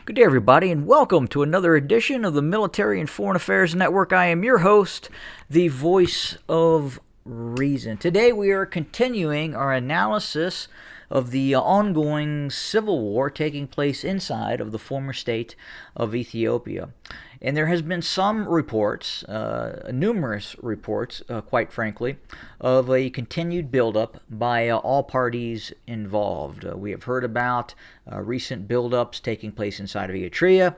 Good day, everybody, and welcome to another edition of the Military and Foreign Affairs Network. I am your host, the voice of reason. Today, we are continuing our analysis of the ongoing civil war taking place inside of the former state of Ethiopia. And there has been some reports, numerous reports, quite frankly, of a continued buildup by all parties involved. We have heard about recent buildups taking place inside of Eritrea,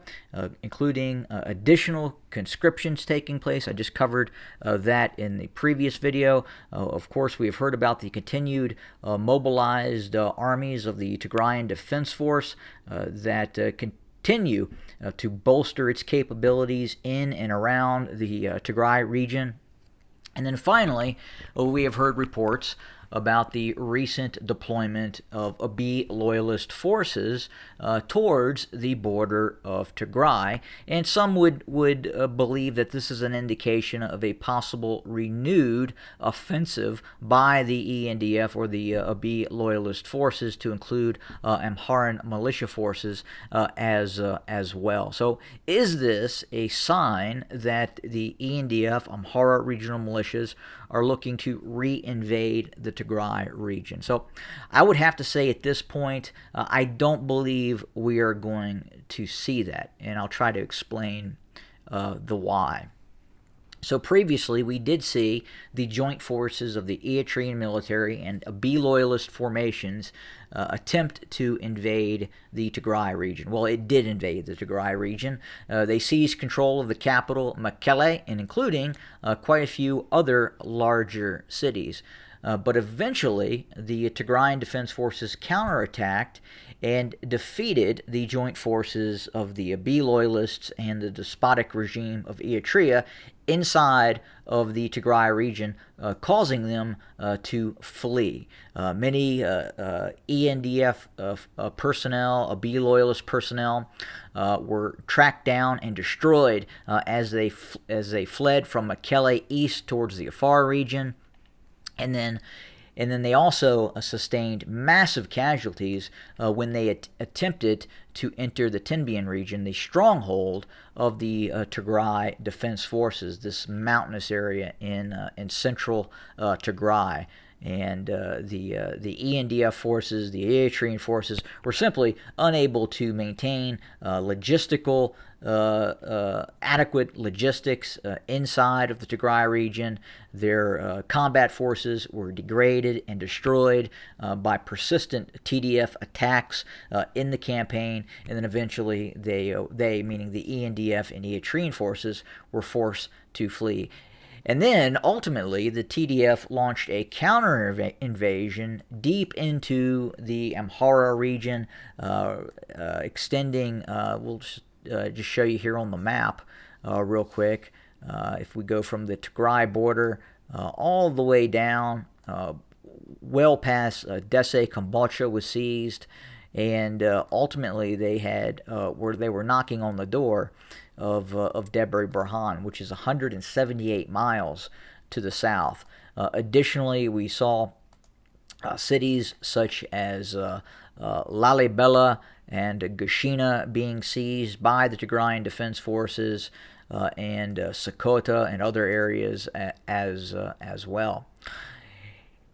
including additional conscriptions taking place. I just covered that in the previous video. Of course, we have heard about the continued mobilized armies of the Tigrayan Defense Force that continue to bolster its capabilities in and around the Tigray region. And then finally, we have heard reports about the recent deployment of Abiy loyalist forces towards the border of Tigray, and some would believe that this is an indication of a possible renewed offensive by the ENDF or the Abiy loyalist forces, to include Amharan militia forces as well. So is this a sign that the ENDF, Amhara regional militias, are looking to reinvade the Tigray region? So I would have to say at this point, I don't believe we are going to see that, and I'll try to explain the why. So previously, we did see the joint forces of the Eritrean military and Abiy loyalist formations attempt to invade the Tigray region. Well, it did invade the Tigray region. They seized control of the capital, Mekelle, and including quite a few other larger cities. But eventually, the Tigrayan Defense Forces counterattacked and defeated the joint forces of the Abiy loyalists and the despotic regime of Eritrea inside of the Tigray region, causing them to flee. Many ENDF personnel, Abiy loyalist personnel, were tracked down and destroyed as they fled from Mekelle east towards the Afar region. And then they also sustained massive casualties when they attempted to enter the Tinbian region, the stronghold of the Tigray Defense Forces, this mountainous area in central Tigray. And the ENDF forces, the Eritrean forces, were simply unable to maintain logistical adequate logistics inside of the Tigray region. Their combat forces were degraded and destroyed by persistent TDF attacks in the campaign, and then eventually they, meaning the ENDF and Eritrean forces, were forced to flee. And then, ultimately, the TDF launched a counter-invasion deep into the Amhara region, extending, we'll just show you here on the map real quick. If we go from the Tigray border all the way down, well past Desse, Kombolcha was seized, and ultimately they were knocking on the door of Debre Berhan, which is 178 miles to the south. Additionally, we saw cities such as Lalibela and Gashina being seized by the Tigrayan Defense Forces, and Sokoto and other areas as well.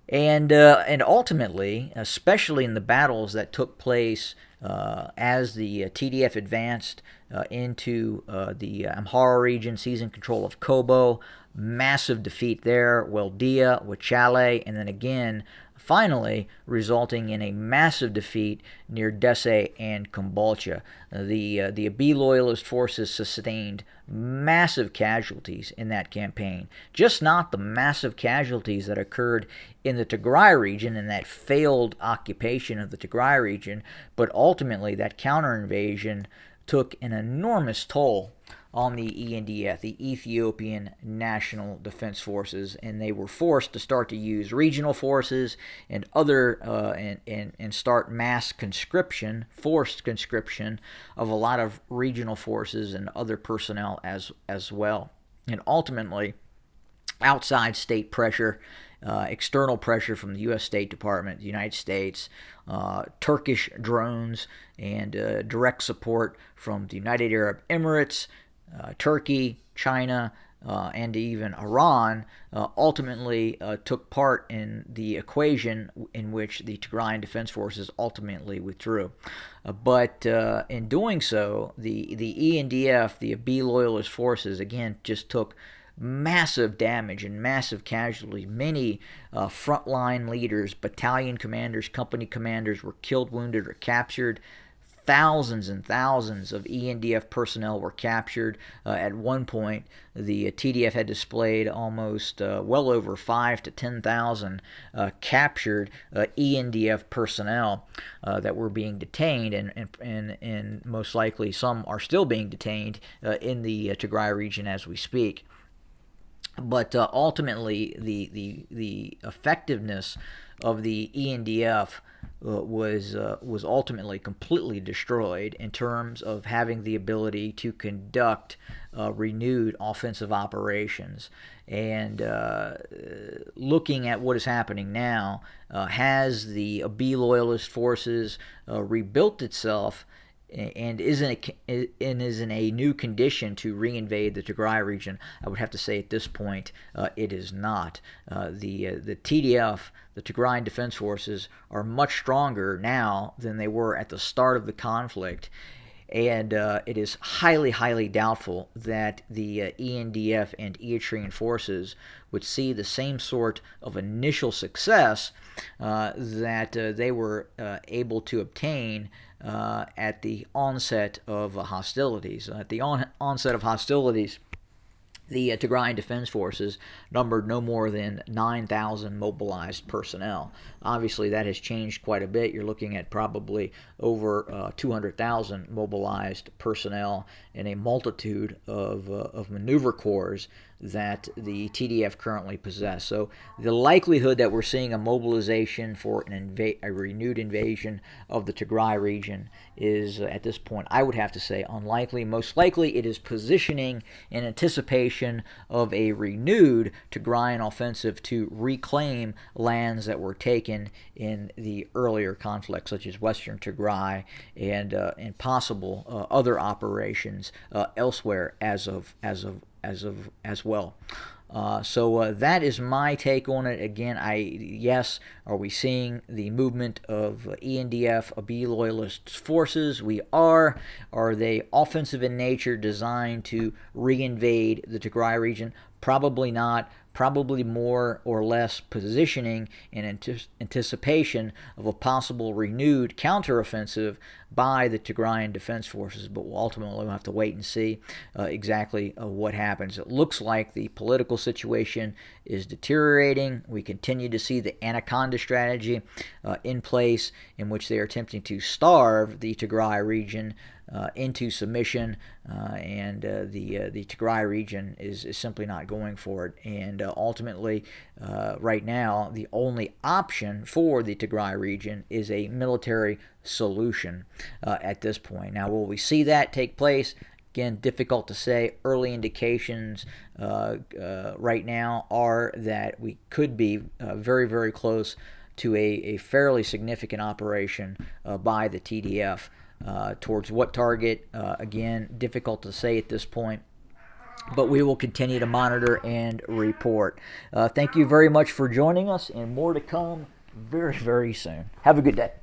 And ultimately, especially in the battles that took place as the TDF advanced into the Amhara region, seizing control of Kobo, massive defeat there, Weldia, Wachale, and then again, finally resulting in a massive defeat near Desse and Kombolcha. The Abiy loyalist forces sustained massive casualties in that campaign. Just not the massive casualties that occurred in the Tigray region in that failed occupation of the Tigray region, but ultimately that counter-invasion took an enormous toll on the ENDF, the Ethiopian National Defense Forces, and they were forced to start to use regional forces and other and start mass conscription, forced conscription of a lot of regional forces and other personnel as well. And ultimately, outside state pressure external pressure from the U.S. State Department, the United States, Turkish drones, and direct support from the United Arab Emirates, Turkey, China, and even Iran ultimately took part in the equation in which the Tigrayan Defense Forces ultimately withdrew. But in doing so, the ENDF, the Abiy loyalist forces, again, just took massive damage and massive casualties. Many frontline leaders, battalion commanders, company commanders were killed, wounded, or captured. Thousands and thousands of ENDF personnel were captured. At one point, the TDF had displayed almost well over 5,000 to 10,000 captured ENDF personnel that were being detained, and most likely some are still being detained in the Tigray region as we speak. But ultimately, the effectiveness of the ENDF was ultimately completely destroyed in terms of having the ability to conduct renewed offensive operations. And looking at what is happening now, has the Abiy loyalist forces rebuilt itself and is in a new condition to reinvade the Tigray region? I would have to say at this point it is not. The TDF, the Tigrayan Defense Forces, are much stronger now than they were at the start of the conflict. And it is highly, highly doubtful that the ENDF and Eritrean forces would see the same sort of initial success that they were able to obtain at the onset of hostilities. At the onset of hostilities, the Tigrayan Defense Forces numbered no more than 9,000 mobilized personnel. Obviously, that has changed quite a bit. You're looking at probably over 200,000 mobilized personnel and a multitude of maneuver corps that the TDF currently possess. So the likelihood that we're seeing a mobilization for a renewed invasion of the Tigray region is, at this point, I would have to say unlikely. Most likely it is positioning in anticipation of a renewed Tigrayan offensive to reclaim lands that were taken in the earlier conflicts, such as Western Tigray and possible other operations elsewhere as well. So that is my take on it. Again, yes, are we seeing the movement of ENDF, Abiy loyalist forces? We are. Are they offensive in nature, designed to reinvade the Tigray region? Probably not. Probably more or less positioning in anticipation of a possible renewed counteroffensive by the Tigrayan Defense Forces, but we'll ultimately have to wait and see exactly what happens. It looks like the political situation is deteriorating. We continue to see the Anaconda strategy in place, in which they are attempting to starve the Tigray region into submission, and the Tigray region is simply not going for it. And ultimately, right now, the only option for the Tigray region is a military solution at this point. Now, will we see that take place? Again, difficult to say. Early indications right now are that we could be very, very close to a fairly significant operation by the TDF. Towards what target? Again, difficult to say at this point, but we will continue to monitor and report. Thank you very much for joining us, and more to come very, very soon. Have a good day.